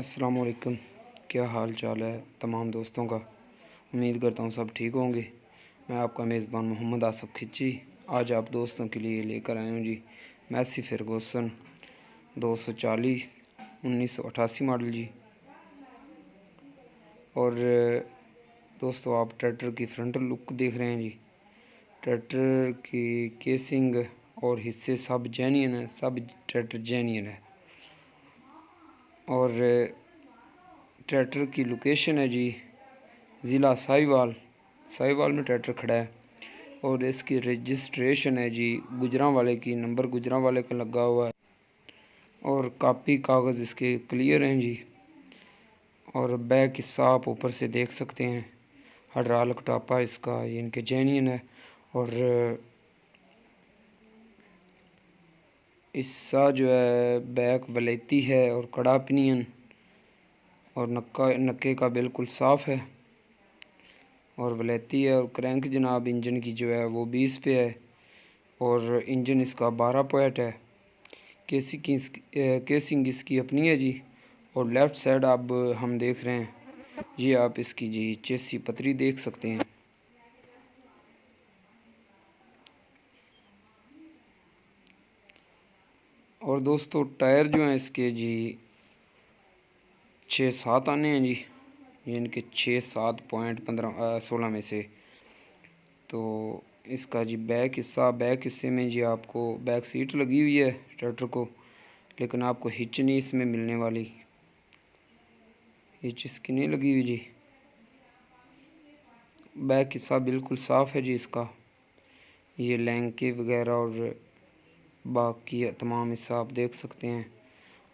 अस्सलाम वालेकुम। क्या हाल चाल है तमाम दोस्तों का। उम्मीद करता हूँ सब ठीक होंगे। मैं आपका मेज़बान मोहम्मद आसिफ खिची आज आप दोस्तों के लिए लेकर आया हूँ जी मैसी फर्गूसन 240 1988 मॉडल जी। और दोस्तों आप ट्रैक्टर की फ्रंटल लुक देख रहे हैं जी। ट्रैक्टर की केसिंग और हिस्से सब जेन्युइन है, सब ट्रैक्टर जेन्युइन है। और ट्रैक्टर की लोकेशन है जी ज़िला साहिवाल में ट्रैक्टर खड़ा है। और इसकी रजिस्ट्रेशन है जी गुजरांवाले की, नंबर गुजरांवाले का लगा हुआ है। और कापी कागज़ इसके क्लियर हैं जी। और बैक हिस्सा आप ऊपर से देख सकते हैं, हाइड्रोलिक टापा इसका ये इनके जेन्युइन है। और हिस्सा जो है बैक वलेती है और कड़ा पिनियन और नक्के का बिल्कुल साफ़ है और वलेती है। और क्रैंक जनाब इंजन की जो है वो 20 पे है और इंजन इसका 12 पॉइंट है। केसिंग इसकी अपनी है जी। और लेफ़्ट साइड अब हम देख रहे हैं ये आप इसकी जी चेसी पतरी देख सकते हैं। और दोस्तों टायर जो हैं इसके जी 6-7 आने हैं जी। ये इनके 6-7 पॉइंट 15-16 में से। तो इसका जी बैक हिस्से में जी आपको बैक सीट लगी हुई है ट्रैक्टर को, लेकिन आपको हिच नहीं इसमें मिलने वाली, हिच इसकी नहीं लगी हुई जी। बैक हिस्सा बिल्कुल साफ़ है जी इसका। ये लैंके वगैरह और बाकी तमाम हिस्सा आप देख सकते हैं।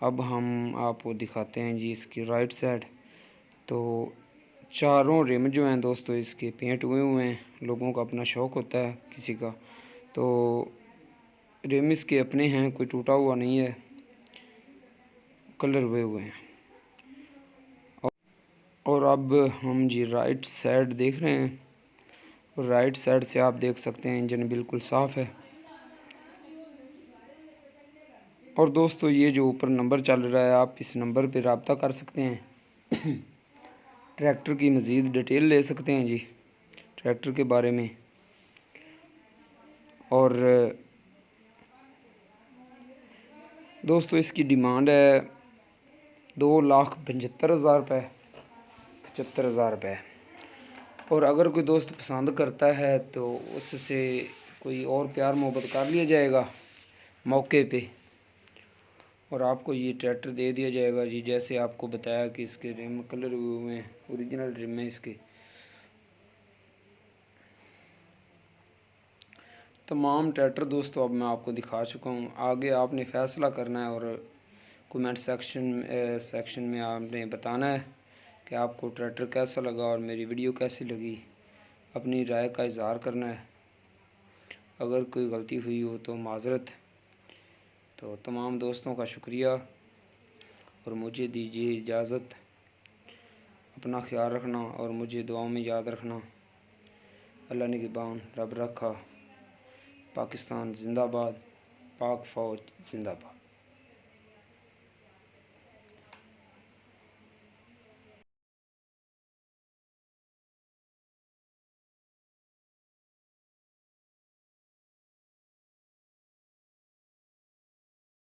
अब हम आपको दिखाते हैं जी इसकी राइट साइड। तो चारों रिम जो हैं दोस्तों इसके पेंट हुए हैं। लोगों का अपना शौक़ होता है किसी का, तो रिम इसके अपने हैं, कोई टूटा हुआ नहीं है, कलर हुए हैं। और अब हम जी राइट साइड देख रहे हैं। और राइट साइड से आप देख सकते हैं इंजन बिल्कुल साफ़ है। और दोस्तों ये जो ऊपर नंबर चल रहा है आप इस नंबर पर रब्ता कर सकते हैं। ट्रैक्टर की मज़ीद डिटेल ले सकते हैं जी ट्रैक्टर के बारे में। और दोस्तों इसकी डिमांड है 2,75,000 रुपये, 75,000 रुपये। और अगर कोई दोस्त पसंद करता है तो उससे कोई और प्यार मोहब्बत कर लिया जाएगा मौके पे, और आपको ये ट्रैक्टर दे दिया जाएगा जी। जैसे आपको बताया कि इसके रिम कलर हुए हैं, ओरिजिनल रिम है इसके। तमाम ट्रैक्टर दोस्तों अब मैं आपको दिखा चुका हूँ। आगे आपने फ़ैसला करना है और कमेंट सेक्शन में आपने बताना है कि आपको ट्रैक्टर कैसा लगा और मेरी वीडियो कैसी लगी। अपनी राय का इज़हार करना है। अगर कोई गलती हुई हो तो माज़रत। तो तमाम दोस्तों का शुक्रिया और मुझे दीजिए इजाज़त। अपना ख्याल रखना और मुझे दुआओं में याद रखना। अल्लाह निगहबान, रब रखा। पाकिस्तान जिंदाबाद, पाक फ़ौज जिंदाबाद।